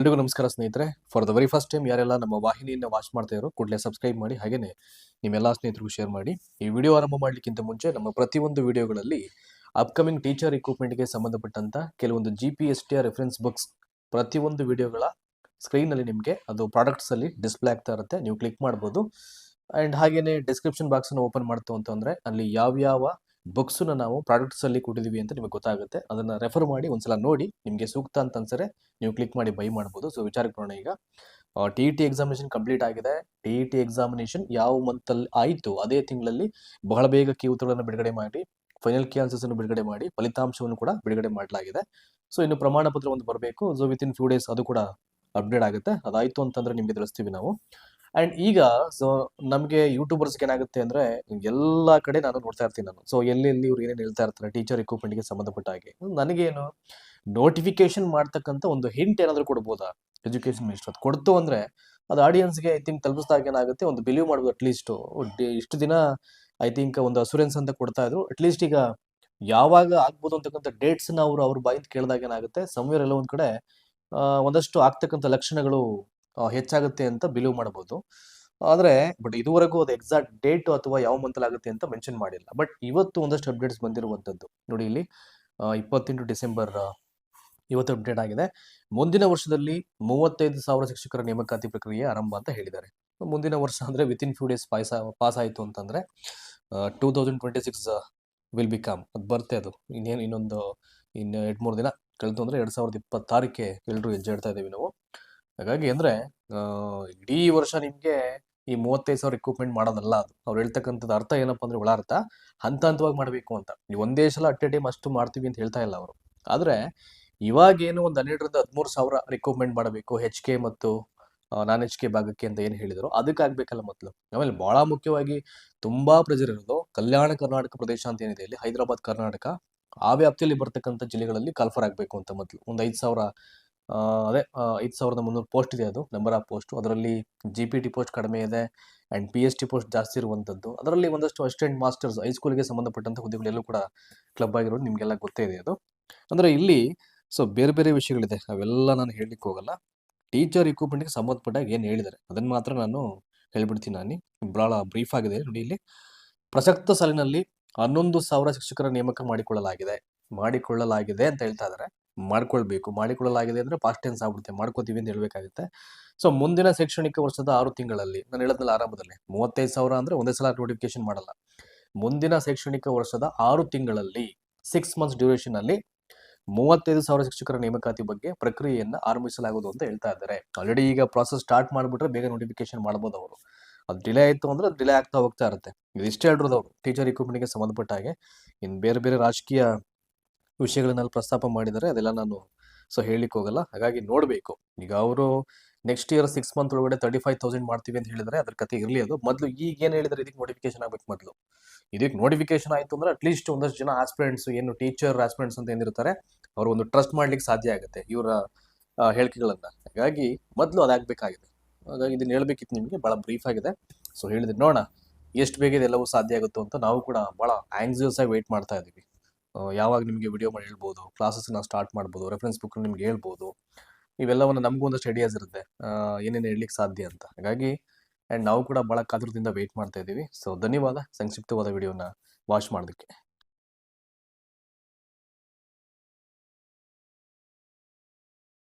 ಎಲ್ರಿಗೂ ನಮಸ್ಕಾರ ಸ್ನೇಹಿತರೆ. For the very first time ಯಾರೆಲ್ಲ ನಮ್ಮ ವಾಹಿನಿಯನ್ನು ವಾಚ್ ಮಾಡ್ತಾ ಇರೋ ಕೂಡಲೇ ಸಬ್ಸ್ಕ್ರೈಬ್ ಮಾಡಿ, ಹಾಗೇನೆ ನಿಮ್ಮೆಲ್ಲ ಸ್ನೇಹಿತರಿಗೂ ಶೇರ್ ಮಾಡಿ. ಈ ವಿಡಿಯೋ ಆರಂಭ ಮಾಡಲಿಕ್ಕಿಂತ ಮುಂಚೆ ನಮ್ಮ ಪ್ರತಿಯೊಂದು ವಿಡಿಯೋಗಳಲ್ಲಿ ಅಪ್ಕಮಿಂಗ್ ಟೀಚರ್ ರಿಕ್ರೂಟ್ಮೆಂಟ್ಗೆ ಸಂಬಂಧಪಟ್ಟಂತ ಕೆಲವೊಂದು GPSTR ರೆಫರೆನ್ಸ್ ಬುಕ್ಸ್ ಪ್ರತಿಯೊಂದು ವಿಡಿಯೋಗಳ ಸ್ಕ್ರೀನಲ್ಲಿ ನಿಮಗೆ ಅದು ಪ್ರಾಡಕ್ಟ್ಸ್ ಅಲ್ಲಿ ಡಿಸ್ಪ್ಲೇ ಆಗ್ತಾ ಇರುತ್ತೆ, ನೀವು ಕ್ಲಿಕ್ ಮಾಡ್ಬೋದು. ಅಂಡ್ ಹಾಗೇನೆ ಡಿಸ್ಕ್ರಿಪ್ಷನ್ ಬಾಕ್ಸ್ ಅನ್ನು ಓಪನ್ ಮಾಡ್ತು ಅಂತಂದ್ರೆ ಅಲ್ಲಿ ಯಾವ ಬುಕ್ಸ್ ನಾವು ಪ್ರಾಡಕ್ಟ್ಸ್ ಅಲ್ಲಿ ಕೊಟ್ಟಿದೀವಿ ಅಂತ ನಿಮಗೆ ಗೊತ್ತಾಗುತ್ತೆ. ಅದನ್ನ ರೆಫರ್ ಮಾಡಿ ಒಂದ್ಸಲ ನೋಡಿ, ನಿಮಗೆ ಸೂಕ್ತ ಅಂತ ಅನ್ಸರೆ ನೀವು ಕ್ಲಿಕ್ ಮಾಡಿ ಬೈ ಮಾಡ್ಬೋದು. ಸೊ ವಿಚಾರಕ್ಕೆ ಬರೋಣ. ಈಗ TET ಎಕ್ಸಾಮಿನೇಷನ್ ಕಂಪ್ಲೀಟ್ ಆಗಿದೆ. TET ಎಕ್ಸಾಮಿನೇಷನ್ ಯಾವ ಮಂತ್ ಅಲ್ಲಿ ಆಯಿತು ಅದೇ ತಿಂಗಳಲ್ಲಿ ಬಹಳ ಬೇಗ ಕೀ ಉತ್ತರಗಳನ್ನು ಬಿಡುಗಡೆ ಮಾಡಿ, ಫೈನಲ್ ಕೀ ಆನ್ಸರ್ಸ್ ಅನ್ನು ಬಿಡುಗಡೆ ಮಾಡಿ, ಫಲಿತಾಂಶವನ್ನು ಕೂಡ ಬಿಡುಗಡೆ ಮಾಡಲಾಗಿದೆ. ಸೊ ಇನ್ನು ಪ್ರಮಾಣ ಪತ್ರ ಒಂದು ಬರಬೇಕು. ಸೊ ವಿತಿನ್ ಫ್ಯೂ ಡೇಸ್ ಅದು ಕೂಡ ಅಪ್ಡೇಟ್ ಆಗುತ್ತೆ. ಅದಾಯ್ತು ಅಂತಂದ್ರೆ ನಿಮಗೆ ತಿಳಿಸ್ತೀವಿ ನಾವು. ಅಂಡ್ ಈಗ ಸೊ ನಮಗೆ ಯೂಟ್ಯೂಬರ್ಸ್ಗೆ ಏನಾಗುತ್ತೆ ಅಂದ್ರೆ ಎಲ್ಲಾ ಕಡೆ ನಾನು ನೋಡ್ತಾ ಇರ್ತೀನಿ ನಾನು. ಸೊ ಎಲ್ಲೆಲ್ಲಿ ಇವ್ರು ಏನೇನು ಹೇಳ್ತಾ ಇರ್ತಾರೆ ಟೀಚರ್ ರಿಕ್ರೂಟ್ಮೆಂಟ್ಗೆ ಸಂಬಂಧಪಟ್ಟ ಹಾಗೆ, ನನಗೇನು ನೋಟಿಫಿಕೇಶನ್ ಮಾಡ್ತಕ್ಕಂಥ ಒಂದು ಹಿಂಟ್ ಏನಾದ್ರು ಕೊಡ್ಬೋದಾ ಎಜುಕೇಶನ್ ಮಿನಿಸ್ಟರ್? ಅದು ಕೊಡ್ತು ಅಂದ್ರೆ ಅದು ಆಡಿಯನ್ಸ್ಗೆ ಐ ಥಿಂಕ್ ತಲುಪಿಸಿದಾಗ ಏನಾಗುತ್ತೆ, ಒಂದು ಬಿಲೀವ್ ಮಾಡ್ಬೋದು. ಅಟ್ಲೀಸ್ಟ್ ಇಷ್ಟು ದಿನ ಐ ಥಿಂಕ್ ಒಂದು ಅಸುರೆನ್ಸ್ ಅಂತ ಕೊಡ್ತಾ ಇದ್ರು. ಅಟ್ಲೀಸ್ಟ್ ಈಗ ಯಾವಾಗ ಆಗ್ಬೋದು ಅಂತಕ್ಕಂಥ ಡೇಟ್ಸ್ ನ ಅವ್ರ ಬಾಯಿಂದ ಕೇಳಿದಾಗ ಏನಾಗುತ್ತೆ, ಸಮ್ವೇರ್ ಎಲ್ಲ ಒಂದ್ ಕಡೆ ಒಂದಷ್ಟು ಆಗ್ತಕ್ಕಂಥ ಲಕ್ಷಣಗಳು ಹೆಚ್ಚಾಗುತ್ತೆ ಅಂತ ಬಿಲೀವ್ ಮಾಡಬಹುದು. ಆದ್ರೆ ಬಟ್ ಇದುವರೆಗೂ ಅದು ಎಕ್ಸಾಕ್ಟ್ ಡೇಟ್ ಅಥವಾ ಯಾವ ಮಂತಲ್ಲಿ ಆಗುತ್ತೆ ಅಂತ ಮೆನ್ಷನ್ ಮಾಡಿಲ್ಲ. ಬಟ್ ಇವತ್ತು ಒಂದಷ್ಟು ಅಪ್ಡೇಟ್ಸ್ ಬಂದಿರುವಂತದ್ದು ನೋಡಿ. ಇಲ್ಲಿ 28 ಡಿಸೆಂಬರ್ ಇವತ್ತು ಅಪ್ಡೇಟ್ ಆಗಿದೆ. ಮುಂದಿನ ವರ್ಷದಲ್ಲಿ 35,000 ಶಿಕ್ಷಕರ ನೇಮಕಾತಿ ಪ್ರಕ್ರಿಯೆ ಆರಂಭ ಅಂತ ಹೇಳಿದ್ದಾರೆ. ಮುಂದಿನ ವರ್ಷ ಅಂದ್ರೆ ವಿತಿನ್ ಫ್ಯೂ ಡೇಸ್ ಪಾಸ್ ಆಯಿತು ಅಂತಂದ್ರೆ 2026 ವಿಲ್ ಬಿಕಮ್, ಅದು ಬರುತ್ತೆ. ಅದು ಇನ್ನೊಂದು 2-3 ದಿನ ಕಳೆದು ಅಂದ್ರೆ 2026ಕ್ಕೆ ಎಲ್ಲರೂ ಹೆಜ್ಜೆ ಇಡ್ತಾ ಇದ್ದೀವಿ ನಾವು. ಹಾಗಾಗಿ ಅಂದ್ರೆ ಇಡೀ ವರ್ಷ ನಿಮ್ಗೆ ಈ 35,000 ರಿಕ್ರೂಟ್ಮೆಂಟ್ ಮಾಡೋದಲ್ಲ. ಅದು ಅವ್ರು ಹೇಳ್ತಕ್ಕಂಥದ್ದು ಅರ್ಥ ಏನಪ್ಪಾ ಅಂದ್ರೆ ಒಳ ಅರ್ಥ ಹಂತವಾಗಿ ಮಾಡಬೇಕು ಅಂತ. ನೀವು ಒಂದೇ ಸಲ ಅಟ್ ಎ ಟೈಮ್ ಅಷ್ಟು ಮಾಡ್ತೀವಿ ಅಂತ ಹೇಳ್ತಾ ಇಲ್ಲ ಅವರು. ಆದ್ರೆ ಇವಾಗೇನು ಒಂದು 12,000-13,000 ರಿಕ್ರೂಟ್ಮೆಂಟ್ ಮಾಡಬೇಕು HK ಮತ್ತು ನಾನ್ HK ಭಾಗಕ್ಕೆ ಅಂತ ಏನು ಹೇಳಿದ್ರು, ಅದಕ್ಕೆ ಆಗ್ಬೇಕಲ್ಲ ಮೊದಲು. ಆಮೇಲೆ ಬಹಳ ಮುಖ್ಯವಾಗಿ ತುಂಬಾ ಪ್ರೆಜರ್ ಇರೋದು ಕಲ್ಯಾಣ ಕರ್ನಾಟಕ ಪ್ರದೇಶ ಅಂತ ಏನಿದೆ, ಇಲ್ಲಿ ಹೈದರಾಬಾದ್ ಕರ್ನಾಟಕ ಆ ವ್ಯಾಪ್ತಿಯಲ್ಲಿ ಬರ್ತಕ್ಕಂಥ ಜಿಲ್ಲೆಗಳಲ್ಲಿ ಕಾಲ್ಫರ್ ಆಗ್ಬೇಕು ಅಂತ ಮೊದಲು. ಒಂದು 5,000 ಅದೇ 5,300 ಪೋಸ್ಟ್ ಇದೆ. ಅದು ನಂಬರ್ ಆಫ್ ಪೋಸ್ಟ್. ಅದರಲ್ಲಿ GPT ಪೋಸ್ಟ್ ಕಡಿಮೆ ಇದೆ ಅಂಡ್ PST ಪೋಸ್ಟ್ ಜಾಸ್ತಿ ಇರುವಂತದ್ದು. ಅದರಲ್ಲಿ ಒಂದಷ್ಟು ಅಸಿಸ್ಟೆಂಟ್ ಮಾಸ್ಟರ್ಸ್ ಹೈಸ್ಕೂಲ್ಗೆ ಸಂಬಂಧಪಟ್ಟಂತ ಹುದ್ದೆಗಳೆಲ್ಲೂ ಕೂಡ ಕ್ಲಬ್ ಆಗಿರೋದು ನಿಮ್ಗೆಲ್ಲ ಗೊತ್ತೇ ಇದೆ. ಅದು ಅಂದ್ರೆ ಇಲ್ಲಿ ಸೊ ಬೇರೆ ಬೇರೆ ವಿಷಯಗಳಿದೆ, ಅವೆಲ್ಲ ನಾನು ಹೇಳಲಿಕ್ಕೆ ಹೋಗಲ್ಲ. ಟೀಚರ್ ರಿಕ್ರೂಟ್ಮೆಂಟ್ಗೆ ಸಂಬಂಧಪಟ್ಟಾಗ ಏನು ಹೇಳಿದ್ದಾರೆ ಅದನ್ನ ಮಾತ್ರ ನಾನು ಹೇಳ್ಬಿಡ್ತೀನಿ. ನಾನು ಬಹಳ ಬ್ರೀಫ್ ಆಗಿದೆ ನೋಡಿ. ಇಲ್ಲಿ ಪ್ರಸಕ್ತ ಸಾಲಿನಲ್ಲಿ 11,000 ಶಿಕ್ಷಕರ ನೇಮಕ ಮಾಡಿಕೊಳ್ಳಲಾಗಿದೆ ಅಂತ ಹೇಳ್ತಾ ಇದ್ದಾರೆ. ಮಾಡಿಕೊಳ್ಳಲಾಗಿದೆ ಅಂದ್ರೆ ಪಾಸ್ಟ್ ಟೆನ್ಸ್ ಆಗ್ಬಿಡುತ್ತೆ, ಮಾಡ್ಕೋತೀವಿ ಅಂತ ಹೇಳ್ಬೇಕಾಗುತ್ತೆ. ಸೊ ಮುಂದಿನ ಶೈಕ್ಷಣಿಕ ವರ್ಷದ 6 ತಿಂಗಳಲ್ಲಿ, ನಾನು ಹೇಳದ್ನಲ್ಲ ಆರಂಭದಲ್ಲಿ 35,000 ಅಂದ್ರೆ ಒಂದೇ ಸಲ ನೋಟಿಫಿಕೇಶನ್ ಮಾಡಲ್ಲ. ಮುಂದಿನ ಶೈಕ್ಷಣಿಕ ವರ್ಷದ 6 ತಿಂಗಳಲ್ಲಿ 6 ಮಂತ್ಸ್ ಡ್ಯೂರೇಷನ್ ಅಲ್ಲಿ 35,000 ಶಿಕ್ಷಕರ ನೇಮಕಾತಿ ಬಗ್ಗೆ ಪ್ರಕ್ರಿಯೆಯನ್ನ ಆರಂಭಿಸಲಾಗುವುದು ಅಂತ ಹೇಳ್ತಾ ಇದ್ದಾರೆ. ಆಲ್ರೆಡಿ ಈಗ ಪ್ರಾಸೆಸ್ ಸ್ಟಾರ್ಟ್ ಮಾಡ್ಬಿಟ್ರೆ ಬೇಗ ನೋಟಿಫಿಕೇಶನ್ ಮಾಡ್ಬೋದು ಅವರು. ಅದು ಡಿಲೇ ಆಯ್ತು ಅಂದ್ರೆ ಡಿಲೇ ಆಗ್ತಾ ಹೋಗ್ತಾ ಇರುತ್ತೆ. ಇದಿಷ್ಟೇ ಹೇಳಿರೋದು ಅವರು ಟೀಚರ್ ರಿಕ್ರೂಟ್ಮೆಂಟ್ಗೆ ಸಂಬಂಧಪಟ್ಟ ಹಾಗೆ. ಇನ್ನು ಬೇರೆ ಬೇರೆ ರಾಜಕೀಯ ವಿಷಯಗಳನ್ನೆಲ್ಲ ಪ್ರಸ್ತಾಪ ಮಾಡಿದ್ದಾರೆ, ಅದೆಲ್ಲ ನಾನು ಸೊ ಹೇಳಲಿಕ್ಕೆ ಹೋಗಲ್ಲ. ಹಾಗಾಗಿ ನೋಡಬೇಕು. ಈಗ ಅವರು ನೆಕ್ಸ್ಟ್ ಇಯರ್ 6 ಮಂತ್ ಒಳಗಡೆ 35,000 ಮಾಡ್ತೀವಿ ಅಂತ ಹೇಳಿದ್ರೆ ಅದ್ರ ಕತೆ ಇರಲಿ. ಅದು ಮೊದಲು ಈಗ ಏನು ಹೇಳಿದ್ರೆ ಇದಕ್ಕೆ ನೋಟಿಫಿಕೇಶನ್ ಆಗ್ಬೇಕು. ಮೊದಲು ಇದಕ್ಕೆ ನೋಟಿಫಿಕೇಶನ್ ಆಯ್ತು ಅಂದ್ರೆ ಅಟ್ಲೀಸ್ಟ್ ಒಂದಷ್ಟು ಜನ ಆಸ್ಪಿರೆಂಟ್ಸ್, ಏನು ಟೀಚರ್ ಆಸ್ಪಿರೆಂಟ್ಸ್ ಅಂತ ಏನಿರ್ತಾರೆ, ಅವರು ಒಂದು ಟ್ರಸ್ಟ್ ಮಾಡ್ಲಿಕ್ಕೆ ಸಾಧ್ಯ ಆಗುತ್ತೆ ಇವರ ಹೇಳಿಕೆಗಳನ್ನ. ಹಾಗಾಗಿ ಮೊದಲು ಅದಾಗಬೇಕಾಗಿದೆ. ಹಾಗಾಗಿ ಇದನ್ನ ಹೇಳ್ಬೇಕಿತ್ತು ನಿಮಗೆ, ಬಹಳ ಬ್ರೀಫ್ ಆಗಿದೆ. ಸೊ ಹೇಳಿದ್ರೆ ನೋಡೋಣ ಎಷ್ಟು ಬೇಗ ಇದೆಲ್ಲವೂ ಸಾಧ್ಯ ಆಗುತ್ತೋ ಅಂತ. ನಾವು ಕೂಡ ಬಹಳ ಆಂಗ್ಸಿಯಸ್ ಆಗಿ ವೆಯ್ಟ್ ಮಾಡ್ತಾ ಇದ್ದೀವಿ. ಯಾವಾಗ ನಿಮಗೆ ವಿಡಿಯೋ ಮಾಡಿ ಹೇಳ್ಬೋದು, ಕ್ಲಾಸಸ್ನ ಸ್ಟಾರ್ಟ್ ಮಾಡ್ಬೋದು, ರೆಫರೆನ್ಸ್ ಬುಕ್ ನಿಮ್ಗೆ ಹೇಳ್ಬೋದು. ಇವೆಲ್ಲವನ್ನು ನಮಗೂ ಒಂದಷ್ಟು ಐಡಿಯಾಸ್ ಇರುತ್ತೆ ಏನೇನು ಹೇಳಲಿಕ್ಕೆ ಸಾಧ್ಯ ಅಂತ. ಹಾಗಾಗಿ ಆ್ಯಂಡ್ ನಾವು ಕೂಡ ಭಾಳ ಕಾತುರದಿಂದ ವೆಯ್ಟ್ ಮಾಡ್ತಾ ಇದ್ದೀವಿ. ಸೊ ಧನ್ಯವಾದ ಸಂಕ್ಷಿಪ್ತವಾದ ವಿಡಿಯೋನ ವಾಚ್ ಮಾಡೋದಕ್ಕೆ.